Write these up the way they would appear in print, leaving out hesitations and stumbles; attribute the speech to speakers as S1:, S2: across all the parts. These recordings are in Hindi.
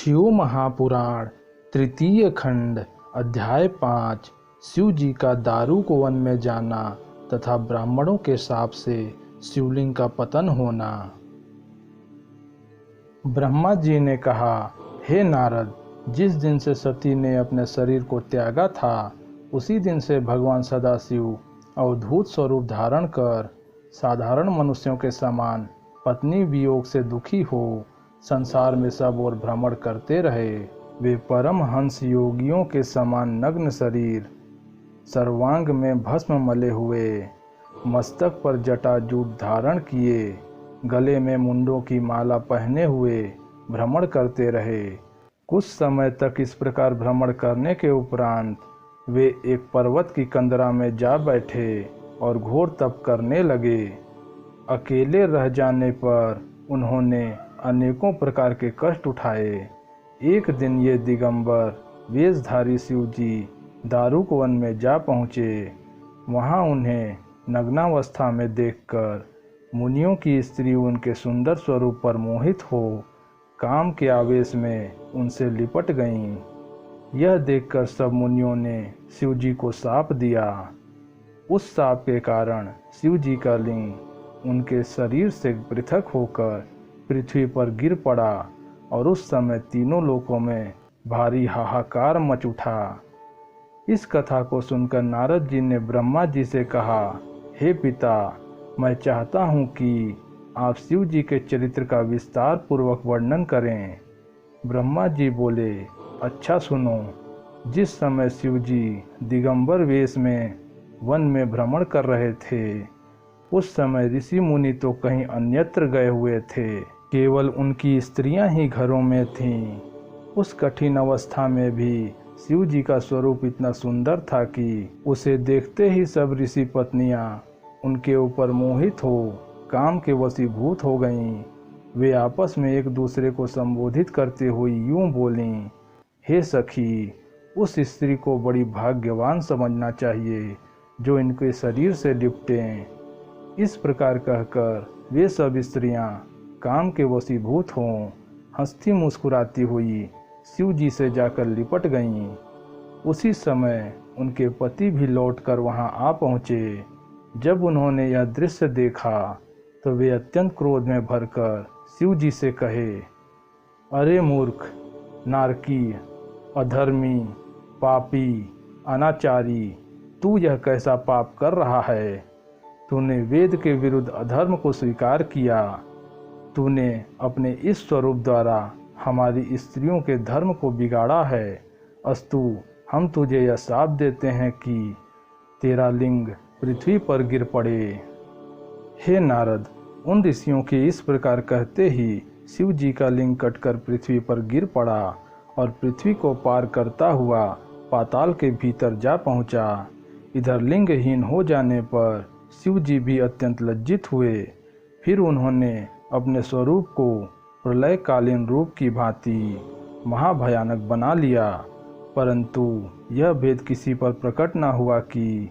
S1: शिव महापुराण तृतीय खंड अध्याय 5 शिव जी का दारू को वन में जाना तथा ब्राह्मणों के शाप से शिवलिंग का पतन होना। ब्रह्मा जी ने कहा, हे नारद, जिस दिन से सती ने अपने शरीर को त्यागा था उसी दिन से भगवान सदाशिव अवधूत स्वरूप धारण कर साधारण मनुष्यों के समान पत्नी वियोग से दुखी हो संसार में सब ओर भ्रमण करते रहे। वे परमहंस योगियों के समान नग्न शरीर, सर्वांग में भस्म मले हुए, मस्तक पर जटाजूट धारण किए, गले में मुंडों की माला पहने हुए भ्रमण करते रहे। कुछ समय तक इस प्रकार भ्रमण करने के उपरांत वे एक पर्वत की कंदरा में जा बैठे और घोर तप करने लगे। अकेले रह जाने पर उन्होंने अनेकों प्रकार के कष्ट उठाए। एक दिन ये दिगंबर वेशधारी शिव जी दारुक वन में जा पहुँचे। वहाँ उन्हें नग्नावस्था में देखकर मुनियों की स्त्री उनके सुंदर स्वरूप पर मोहित हो काम के आवेश में उनसे लिपट गईं। यह देखकर सब मुनियों ने शिव जी को शाप दिया। उस शाप के कारण शिव जी का लिंग उनके शरीर से पृथक होकर पृथ्वी पर गिर पड़ा और उस समय तीनों लोकों में भारी हाहाकार मच उठा। इस कथा को सुनकर नारद जी ने ब्रह्मा जी से कहा, हे पिता, मैं चाहता हूँ कि आप शिव जी के चरित्र का विस्तार पूर्वक वर्णन करें। ब्रह्मा जी बोले, अच्छा सुनो। जिस समय शिव जी दिगंबर वेश में वन में भ्रमण कर रहे थे उस समय ऋषि मुनि तो कहीं अन्यत्र गए हुए थे, केवल उनकी स्त्रियां ही घरों में थीं। उस कठिन अवस्था में भी शिव जी का स्वरूप इतना सुंदर था कि उसे देखते ही सब ऋषि पत्नियां उनके ऊपर मोहित हो काम के वशीभूत हो गईं। वे आपस में एक दूसरे को संबोधित करते हुए यूं बोलीं, हे सखी, उस स्त्री को बड़ी भाग्यवान समझना चाहिए जो इनके शरीर से लिपटें। इस प्रकार कहकर वे सब स्त्रियां काम के वशीभूत हों हंसती मुस्कुराती हुई शिव जी से जाकर लिपट गईं। उसी समय उनके पति भी लौटकर वहां आ पहुँचे। जब उन्होंने यह दृश्य देखा तो वे अत्यंत क्रोध में भरकर शिव जी से कहे, अरे मूर्ख, नारकी, अधर्मी, पापी, अनाचारी, तू यह कैसा पाप कर रहा है? तूने वेद के विरुद्ध अधर्म को स्वीकार किया। तूने अपने इस स्वरूप द्वारा हमारी स्त्रियों के धर्म को बिगाड़ा है। अस्तु, हम तुझे यह शाप देते हैं कि तेरा लिंग पृथ्वी पर गिर पड़े। हे नारद, उन ऋषियों के इस प्रकार कहते ही शिव जी का लिंग कटकर पृथ्वी पर गिर पड़ा और पृथ्वी को पार करता हुआ पाताल के भीतर जा पहुंचा। इधर लिंगहीन हो जाने पर शिव जी भी अत्यंत लज्जित हुए। फिर उन्होंने अपने स्वरूप को प्रलयकालीन रूप की भांति महाभयानक बना लिया, परंतु यह भेद किसी पर प्रकट न हुआ कि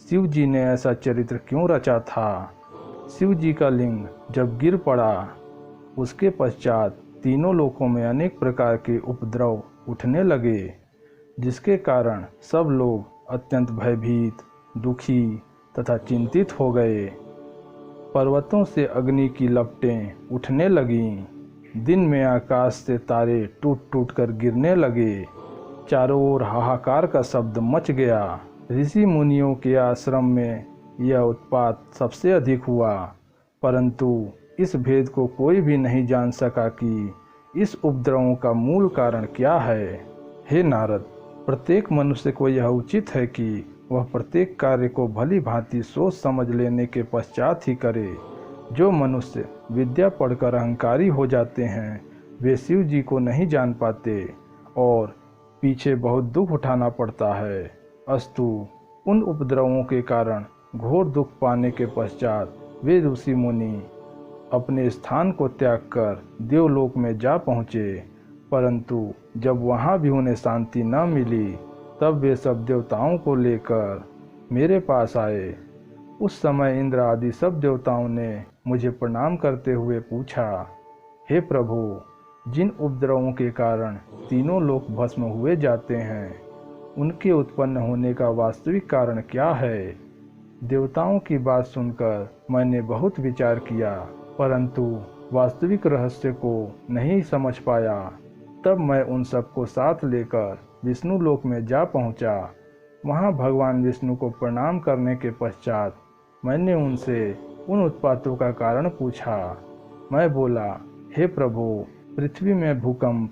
S1: शिव जी ने ऐसा चरित्र क्यों रचा था। शिव जी का लिंग जब गिर पड़ा उसके पश्चात तीनों लोकों में अनेक प्रकार के उपद्रव उठने लगे, जिसके कारण सब लोग अत्यंत भयभीत, दुखी तथा चिंतित हो गए। पर्वतों से अग्नि की लपटें उठने लगीं। दिन में आकाश से तारे टूट टूट कर गिरने लगे। चारों ओर हाहाकार का शब्द मच गया। ऋषि मुनियों के आश्रम में यह उत्पात सबसे अधिक हुआ, परंतु इस भेद को कोई भी नहीं जान सका कि इस उपद्रवों का मूल कारण क्या है। हे नारद, प्रत्येक मनुष्य को यह उचित है कि वह प्रत्येक कार्य को भली भांति सोच समझ लेने के पश्चात ही करे। जो मनुष्य विद्या पढ़कर अहंकारी हो जाते हैं वे शिव जी को नहीं जान पाते और पीछे बहुत दुख उठाना पड़ता है। अस्तु, उन उपद्रवों के कारण घोर दुख पाने के पश्चात वे ऋषि मुनि अपने स्थान को त्याग कर देवलोक में जा पहुँचे, परंतु जब वहाँ भी उन्हें शांति न मिली तब वे सब देवताओं को लेकर मेरे पास आए। उस समय इंद्र आदि सब देवताओं ने मुझे प्रणाम करते हुए पूछा, हे प्रभु, जिन उपद्रवों के कारण तीनों लोक भस्म हुए जाते हैं, उनके उत्पन्न होने का वास्तविक कारण क्या है? देवताओं की बात सुनकर मैंने बहुत विचार किया, परंतु वास्तविक रहस्य को नहीं समझ पाया। तब मैं उन सबको साथ लेकर विष्णु लोक में जा पहुंचा। वहां भगवान विष्णु को प्रणाम करने के पश्चात मैंने उनसे उन उत्पातों का कारण पूछा। मैं बोला, हे प्रभु, पृथ्वी में भूकंप,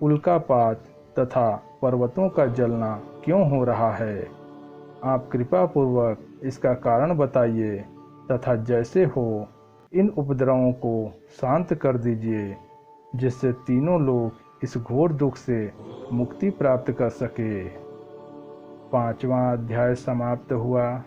S1: उल्कापात तथा पर्वतों का जलना क्यों हो रहा है? आप कृपा पूर्वक इसका कारण बताइए तथा जैसे हो इन उपद्रवों को शांत कर दीजिए, जिससे तीनों लोग इस घोर दुख से मुक्ति प्राप्त कर सके। 5वां अध्याय समाप्त हुआ।